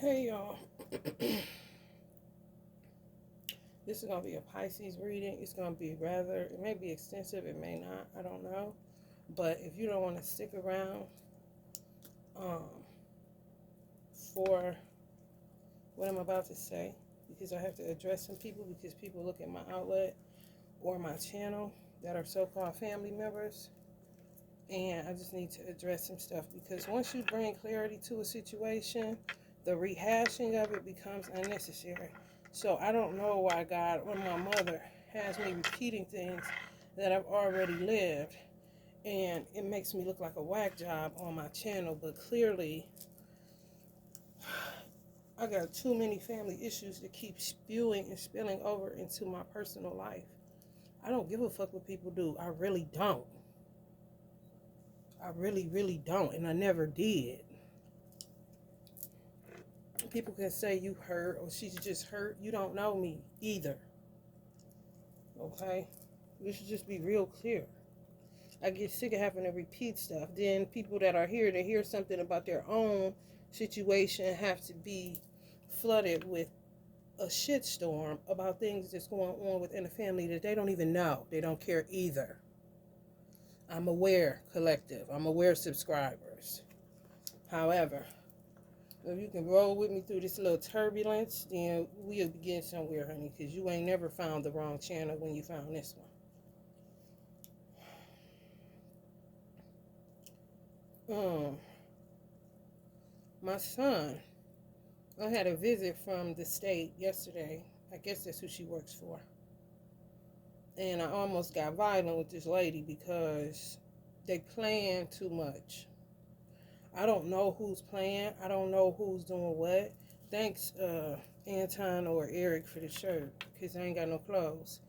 Hey y'all, this is going to be a Pisces reading. It's going to be it may be extensive, it may not, I don't know. But if you don't want to stick around um, for what I'm about to say, because I have to address some people, because people look at my outlet or my channel that are so-called family members, and I just need to address some stuff, because once you bring clarity to a situation, the rehashing of it becomes unnecessary. So I don't know why God or my mother has me repeating things that I've already lived, and it makes me look like a whack job on my channel, but clearly I got too many family issues to keep spewing and spilling over into my personal life. I don't give a fuck what people do. I really don't. I really, really don't, and I never did. People can say you hurt or she's just hurt. You don't know me either. Okay? We should just be real clear. I get sick of having to repeat stuff. Then people that are here to hear something about their own situation have to be flooded with a shitstorm about things that's going on within a family that they don't even know. They don't care either. I'm aware, collective. I'm aware, subscribers. However, if you can roll with me through this little turbulence, then we'll begin somewhere, honey, because you ain't never found the wrong channel when you found this one. My son, I had a visit from the state yesterday. I guess that's who she works for. And I almost got violent with this lady because they playing too much. I don't know who's playing. I don't know who's doing what. Thanks, Anton or Eric, for the shirt, because I ain't got no clothes.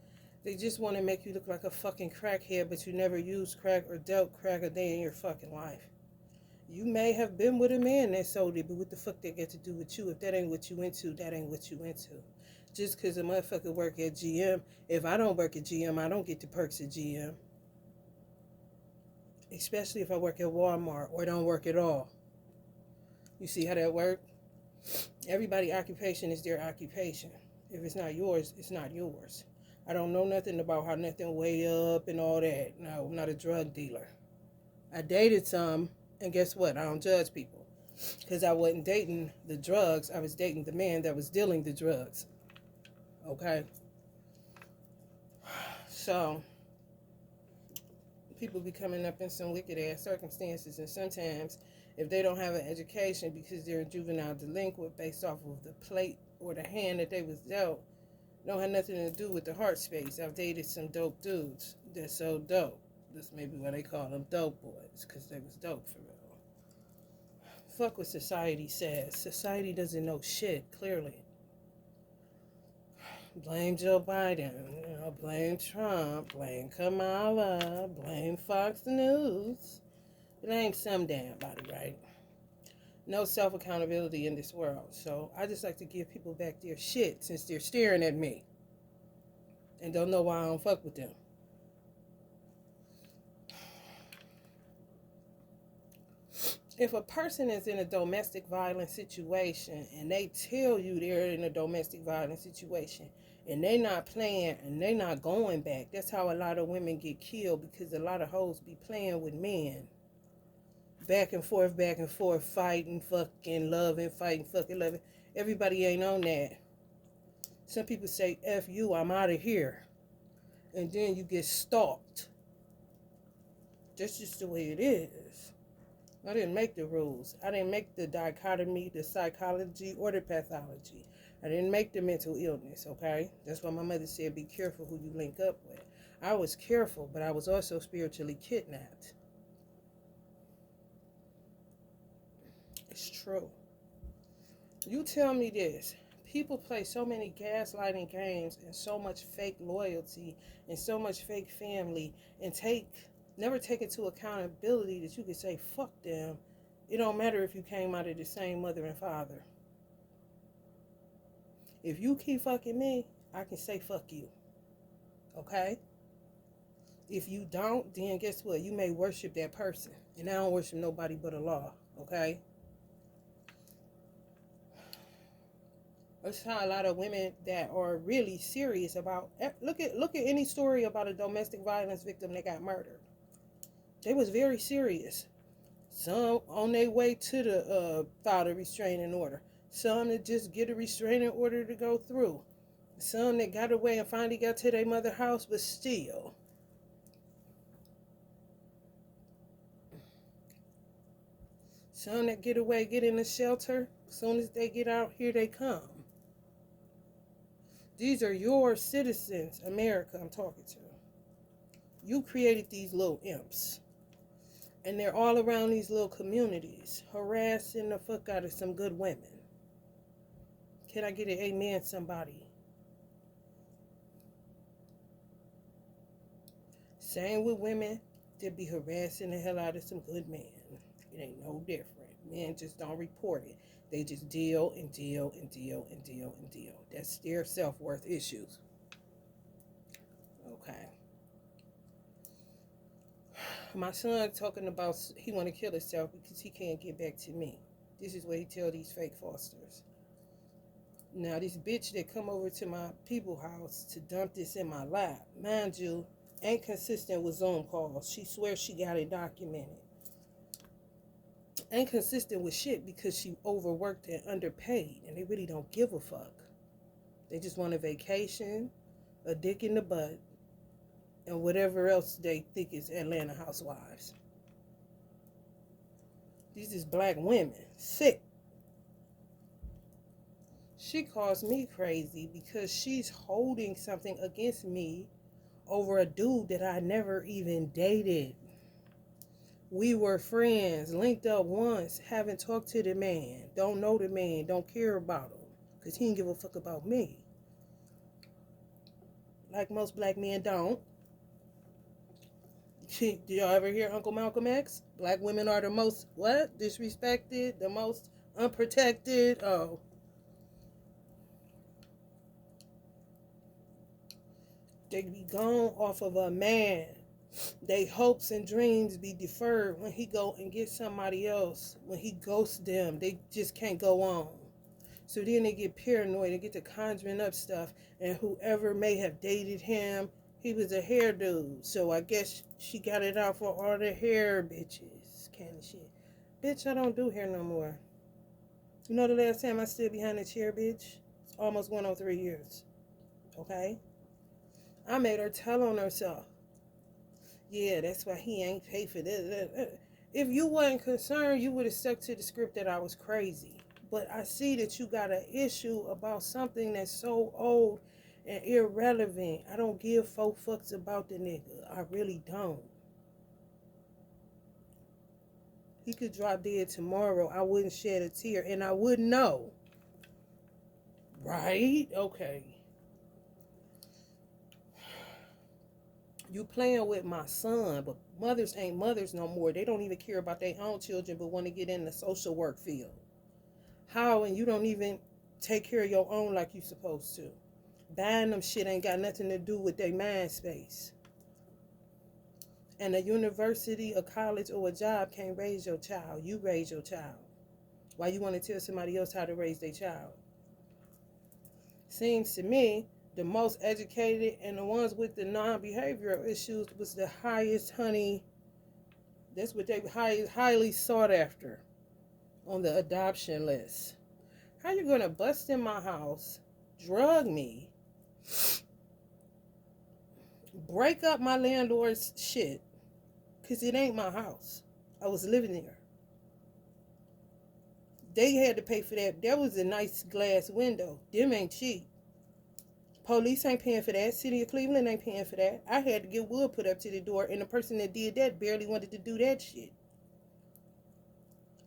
They just want to make you look like a fucking crackhead, but you never used crack or dealt crack a day in your fucking life. You may have been with a man that sold it, but what the fuck they get to do with you? If that ain't what you into, that ain't what you into. Just because a motherfucker work at GM, if I don't work at GM, I don't get the perks at GM. Especially if I work at Walmart or don't work at all. You see how that works? Everybody's occupation is their occupation. If it's not yours, it's not yours. I don't know nothing about how nothing way up and all that. No, I'm not a drug dealer. I dated some, and guess what? I don't judge people. Because I wasn't dating the drugs. I was dating the man that was dealing the drugs. Okay? So, people be coming up in some wicked ass circumstances, and sometimes if they don't have an education because they're a juvenile delinquent based off of the plate or the hand that they was dealt, don't have nothing to do with the heart space. I've dated some dope dudes that so dope. This may be why they call them dope boys, because they was dope for real. Fuck what society says. Society doesn't know shit, clearly. Blame Joe Biden, blame Trump, blame Kamala, blame Fox News. Blame some damn body, right? No self-accountability in this world. So I just like to give people back their shit since they're staring at me and don't know why I don't fuck with them. If a person is in a domestic violence situation and they tell you they're in a domestic violence situation and they not playing and they not going back, that's how a lot of women get killed, because a lot of hoes be playing with men. Back and forth, fighting, fucking, loving, fighting, fucking, loving. Everybody ain't on that. Some people say, F you, I'm out of here. And then you get stalked. That's just the way it is. I didn't make the rules. I didn't make the dichotomy, the psychology, or the pathology. I didn't make the mental illness, okay? That's why my mother said, be careful who you link up with. I was careful, but I was also spiritually kidnapped. It's true. You tell me this. People play so many gaslighting games and so much fake loyalty and so much fake family and never take into accountability that you can say, fuck them. It don't matter if you came out of the same mother and father. If you keep fucking me, I can say fuck you. Okay? If you don't, then guess what? You may worship that person. And I don't worship nobody but Allah. Okay? It's how a lot of women that are really serious about. Look at any story about a domestic violence victim that got murdered. They was very serious. Some on their way to the file a restraining order. Some that just get a restraining order to go through. Some that got away and finally got to their mother's house, but still. Some that get away, get in the shelter. As soon as they get out, here they come. These are your citizens, America, I'm talking to. You created these little imps. And they're all around these little communities, harassing the fuck out of some good women. Can I get an amen, somebody? Same with women, they be harassing the hell out of some good men. It ain't no different. Men just don't report it. They just deal and deal and deal and deal and deal. That's their self-worth issues. Okay. My son talking about he want to kill himself because he can't get back to me. This is what he tell these fake fosters. Now this bitch that come over to my people house to dump this in my lap, mind you, ain't consistent with Zoom calls. She swears she got it documented. Ain't consistent with shit because she overworked and underpaid, and they really don't give a fuck. They just want a vacation, a dick in the butt, and whatever else they think is Atlanta housewives. These is black women, sick. She calls me crazy because she's holding something against me over a dude that I never even dated. We were friends, linked up once, haven't talked to the man, don't know the man, don't care about him, because he didn't give a fuck about me. Like most black men don't. Did y'all ever hear Uncle Malcolm X? Black women are the most, what? Disrespected, the most unprotected. Oh. They be gone off of a man. They hopes and dreams be deferred when he go and get somebody else. When he ghosts them, they just can't go on. So then they get paranoid and get to conjuring up stuff. And whoever may have dated him, he was a hair dude. So I guess she got it out for all the hair bitches. Kind of shit. Bitch, I don't do hair no more. You know the last time I stood behind a chair, bitch? It's almost 103 years. Okay? I made her tell on herself. Yeah, that's why he ain't pay for this. If you wasn't concerned, you would have stuck to the script that I was crazy. But I see that you got an issue about something that's so old and irrelevant. I don't give 4 fucks about the nigga. I really don't. He could drop dead tomorrow. I wouldn't shed a tear and I wouldn't know. Right? Okay. You playing with my son, but mothers ain't mothers no more. They don't even care about their own children, but want to get in the social work field. How? And you don't even take care of your own like you supposed to. Buying them shit ain't got nothing to do with their mind space. And a university, a college, or a job can't raise your child. You raise your child. Why you want to tell somebody else how to raise their child? Seems to me the most educated and the ones with the non-behavioral issues was the highest, honey. That's what they highly sought after on the adoption list. How you gonna bust in my house, drug me, break up my landlord's shit, because it ain't my house. I was living there. They had to pay for that. That was a nice glass window. Them ain't cheap. Police ain't paying for that. City of Cleveland ain't paying for that. I had to get wood put up to the door, and the person that did that barely wanted to do that shit.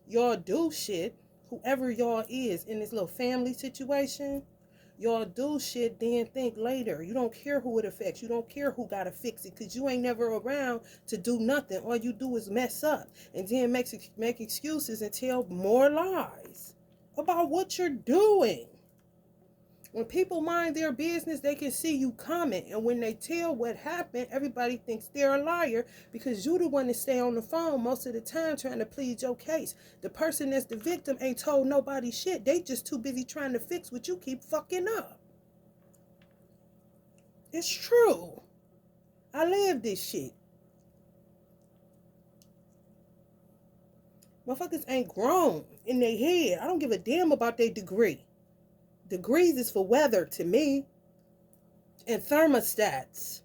Y'all do shit, whoever y'all is in this little family situation, y'all do shit, then think later. You don't care who it affects. You don't care who got to fix it, because you ain't never around to do nothing. All you do is mess up and then make excuses and tell more lies about what you're doing. When people mind their business, they can see you coming. And when they tell what happened, everybody thinks they're a liar because you the one that stay on the phone most of the time trying to plead your case. The person that's the victim ain't told nobody shit. They just too busy trying to fix what you keep fucking up. It's true. I live this shit. Motherfuckers ain't grown in their head. I don't give a damn about their degree. Degrees is for weather to me and thermostats.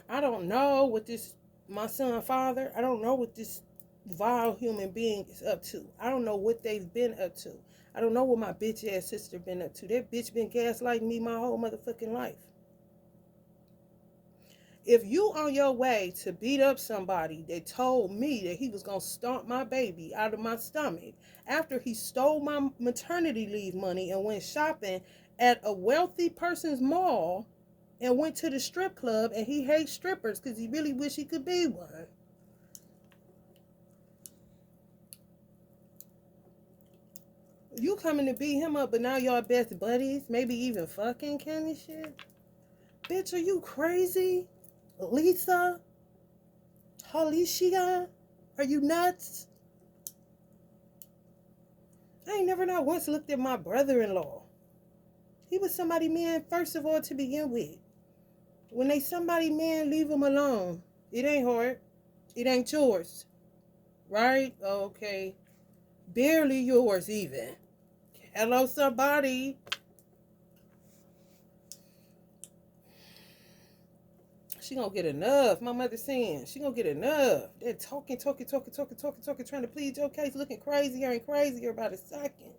I don't know what this, my son father, I don't know what this vile human being is up to. I don't know what they've been up to. I don't know what my bitch ass sister been up to. That bitch been gaslighting me my whole motherfucking life. If you on your way to beat up somebody that told me that he was going to stomp my baby out of my stomach after he stole my maternity leave money and went shopping at a wealthy person's mall and went to the strip club and he hates strippers because he really wish he could be one. You coming to beat him up, but now y'all best buddies, maybe even fucking kind of shit? Bitch, are you crazy? Lisa? Alicia? Are you nuts? I ain't never not once looked at my brother-in-law. He was somebody man, first of all, to begin with. When they somebody man, leave him alone. It ain't hard. It ain't yours. Right? Okay. Barely yours even. Hello, somebody. She gonna get enough. My mother saying she gonna get enough. They're talking, trying to plead your case, looking crazier and crazier by the second.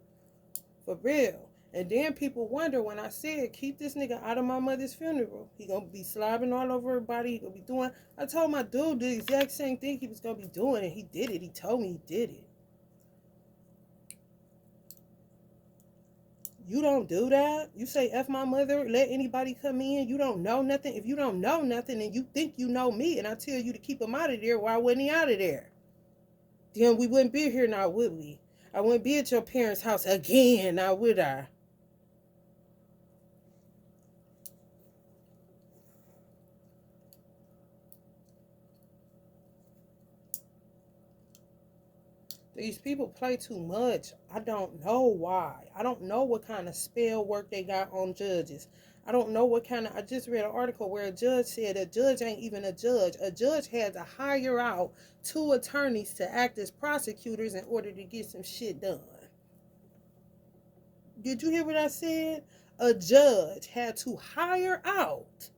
For real. And then people wonder when I said, keep this nigga out of my mother's funeral. He gonna be slobbing all over her body. He gonna be doing. I told my dude the exact same thing he was gonna be doing, and he did it. He told me he did it. You don't do that. You say F my mother, let anybody come in. You don't know nothing. If you don't know nothing and you think you know me and I tell you to keep him out of there, why wasn't he out of there? Then we wouldn't be here now, would we? I wouldn't be at your parents' house again, now would I? These people play too much. I don't know why. I don't know what kind of spell work they got on judges. I don't know what kind of. I just read an article where a judge said a judge ain't even a judge. A judge had to hire out 2 attorneys to act as prosecutors in order to get some shit done. Did you hear what I said? A judge had to hire out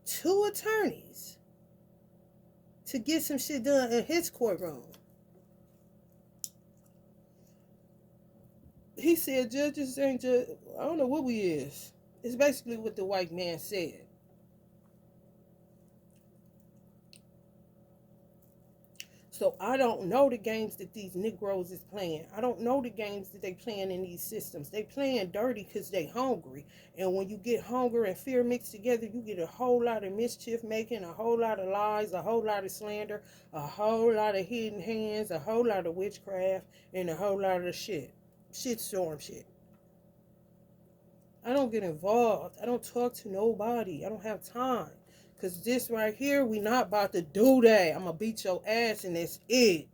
2 attorneys to get some shit done in his courtroom. He said judges ain't just, I don't know what we is. It's basically what the white man said. So I don't know the games that these Negroes is playing. I don't know the games that they playing in these systems. They playing dirty because they hungry. And when you get hunger and fear mixed together, you get a whole lot of mischief making, a whole lot of lies, a whole lot of slander, a whole lot of hidden hands, a whole lot of witchcraft, and a whole lot of shit. Shitstorm shit. I don't get involved. I don't talk to nobody. I don't have time. Because this right here, we not about to do that. I'm going to beat your ass and that's it.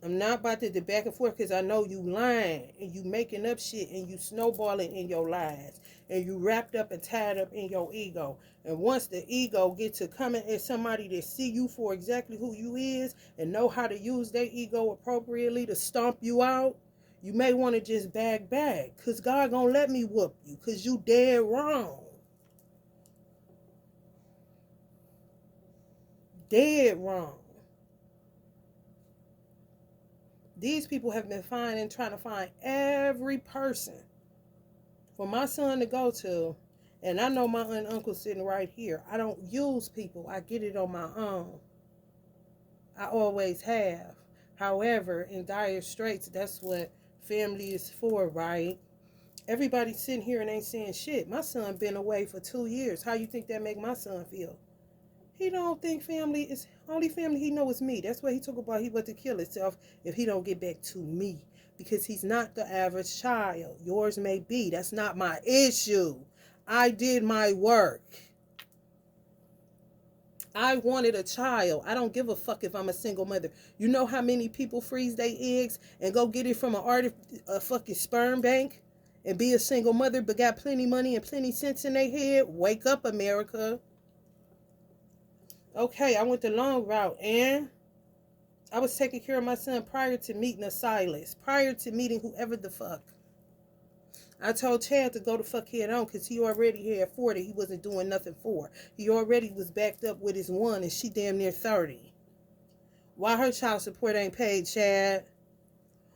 I'm not about to do back and forth because I know you lying and you making up shit and you snowballing in your lies. And you wrapped up and tied up in your ego. And once the ego gets to coming at somebody that see you for exactly who you is and know how to use their ego appropriately to stomp you out, you may want to just back. Because God gonna let me whoop you. Because you dead wrong. Dead wrong. These people have been trying to find every person for my son to go to. And I know my aunt and uncle sitting right here. I don't use people. I get it on my own. I always have. However, in dire straits, that's what family is for, right? Everybody sitting here and ain't saying shit. My son been away for 2 years. How you think that make my son feel? He don't think family is only family he know is me. That's what he talk about. He about to kill himself if he don't get back to me. Because he's not the average child. Yours may be. That's not my issue. I did my work. I wanted a child. I don't give a fuck if I'm a single mother. You know how many people freeze their eggs and go get it from a fucking sperm bank and be a single mother but got plenty money and plenty sense in their head? Wake up, America. Okay, I went the long route, and I was taking care of my son prior to meeting a Silas, prior to meeting whoever the fuck. I told Chad to go the fuck head on because he already had 40 he wasn't doing nothing for. He already was backed up with his one and she damn near 30. Why her child support ain't paid, Chad?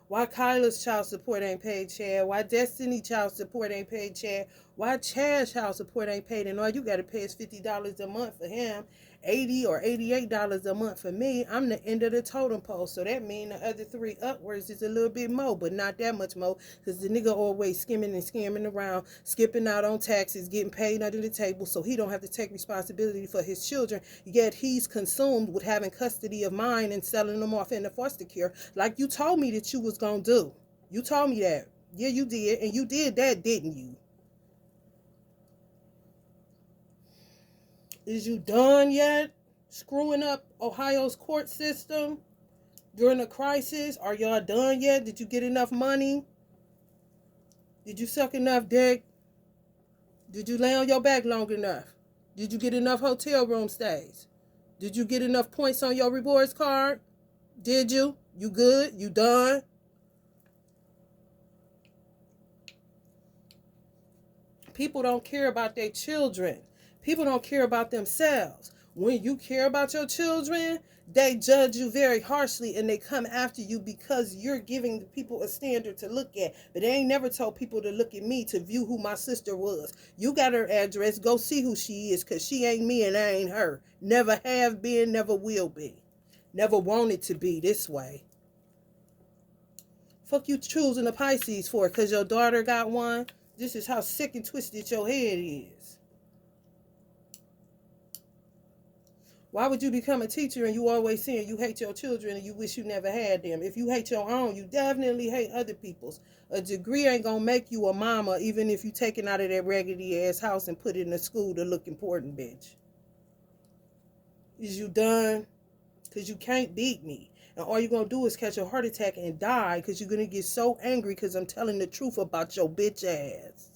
Why Kyla's child support ain't paid, Chad? Why Destiny child support ain't paid, Chad? Why Chad's child support ain't paid? And all you got to pay is $50 a month for him, $80 or $88 a month for me. I'm the end of the totem pole. So that means the other three upwards is a little bit more, but not that much more. Because the nigga always skimming and scamming around, skipping out on taxes, getting paid under the table so he don't have to take responsibility for his children. Yet he's consumed with having custody of mine and selling them off into foster care like you told me that you was going to do. You told me that. Yeah, you did. And you did that, didn't you? Is you done yet screwing up Ohio's court system during a crisis? Are y'all done yet? Did you get enough money? Did you suck enough dick? Did you lay on your back long enough? Did you get enough hotel room stays? Did you get enough points on your rewards card? Did you? You good? You done? People don't care about their children. People don't care about themselves. When you care about your children, they judge you very harshly and they come after you because you're giving the people a standard to look at. But they ain't never told people to look at me to view who my sister was. You got her address. Go see who she is because she ain't me and I ain't her. Never have been, never will be. Never wanted to be this way. Fuck you choosing a Pisces for because your daughter got one? This is how sick and twisted your head is. Why would you become a teacher and you always saying you hate your children and you wish you never had them? If you hate your own, you definitely hate other people's. A degree ain't gonna make you a mama even if you take it out of that raggedy ass house and put it in a school to look important, bitch. Is you done? Because you can't beat me. And all you're going to do is catch a heart attack and die because you're going to get so angry because I'm telling the truth about your bitch ass.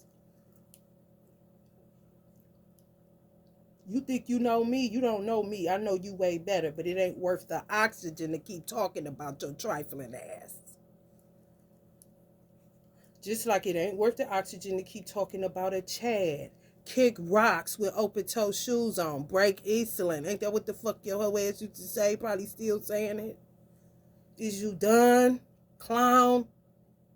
You think you know me? You don't know me. I know you way better, but it ain't worth the oxygen to keep talking about your trifling ass. Just like it ain't worth the oxygen to keep talking about a Chad. Kick rocks with open-toe shoes on. Break Eastland. Ain't that what the fuck your whole ass used to say? Probably still saying it. Is you done, clown?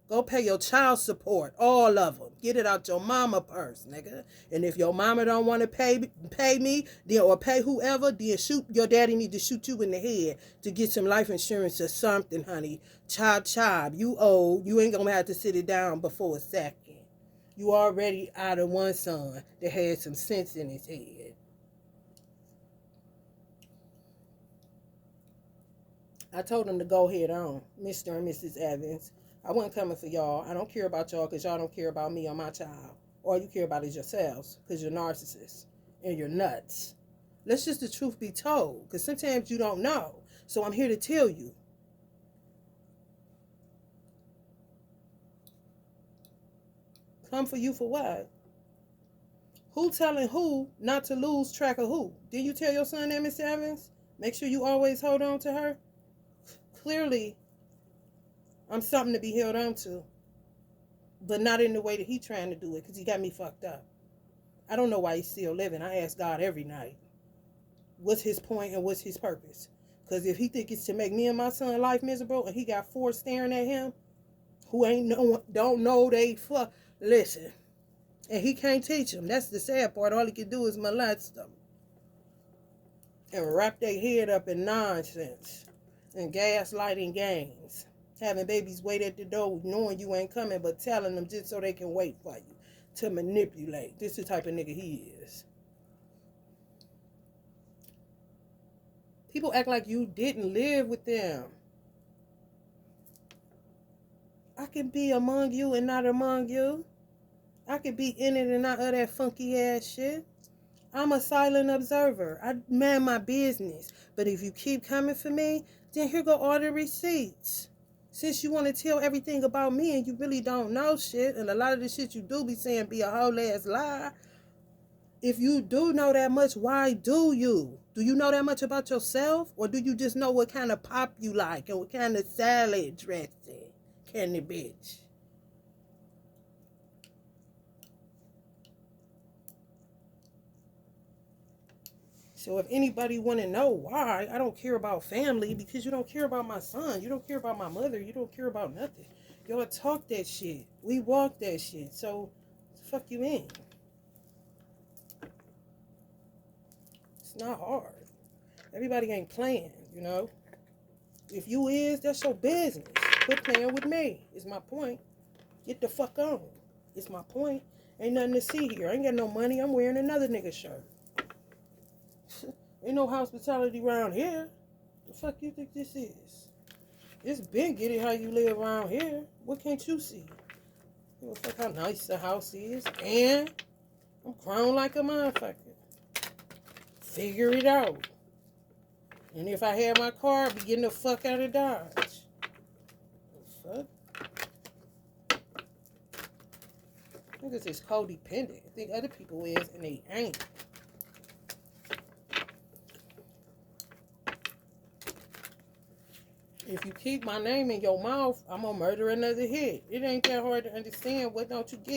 Go pay your child support, all of them. Get it out your mama purse, nigga. And if your mama don't want to pay me, then or pay whoever, then shoot your daddy need to shoot you in the head to get some life insurance or something, honey. Chop. You old. You ain't gonna have to sit it down before a second. You already out of one son that had some sense in his head. I told him to go head on, Mr. and Mrs. Evans. I wasn't coming for y'all. I don't care about y'all because y'all don't care about me or my child. All you care about is yourselves because you're narcissists and you're nuts. Let's just the truth be told because sometimes you don't know. So I'm here to tell you. Come for you for what? Who telling who not to lose track of who? Did you tell your son that, Mr. Evans? Make sure you always hold on to her. Clearly, I'm something to be held on to. But not in the way that he trying to do it because he got me fucked up. I don't know why he's still living. I ask God every night, what's his point and what's his purpose? Because if he think it's to make me and my son life miserable and he got four staring at him who don't know they fuck, listen. And he can't teach them. That's the sad part. All he can do is molest them. And wrap their head up in nonsense and gaslighting games. Having babies wait at the door knowing you ain't coming, but telling them just so they can wait for you to manipulate. This is the type of nigga he is. People act like you didn't live with them. I can be among you and not among you. I could be in it and not of that funky ass shit. I'm a silent observer. I man my business. But if you keep coming for me, then here go all the receipts. Since you want to tell everything about me and you really don't know shit, and a lot of the shit you do be saying be a whole ass lie. If you do know that much, why do you? Do you know that much about yourself? Or do you just know what kind of pop you like and what kind of salad dressing? Candy bitch. So if anybody want to know why I don't care about family, because you don't care about my son, you don't care about my mother, you don't care about nothing. Y'all talk that shit. We walk that shit. So, fuck you in. It's not hard. Everybody ain't playing, you know. If you is, that's your business. Quit playing with me. Is my point. Get the fuck on. It's my point. Ain't nothing to see here. I ain't got no money. I'm wearing another nigga shirt. Ain't no hospitality around here. The fuck you think this is? It's been get it how you live around here. What can't you see? Give a fuck how nice the house is. And I'm grown like a motherfucker. Figure it out. And if I had my car, I'd be getting the fuck out of Dodge. The fuck? Niggas is codependent. I think other people is, and they ain't. If you keep my name in your mouth, I'm gonna murder another hit. It ain't that hard to understand. What don't you get?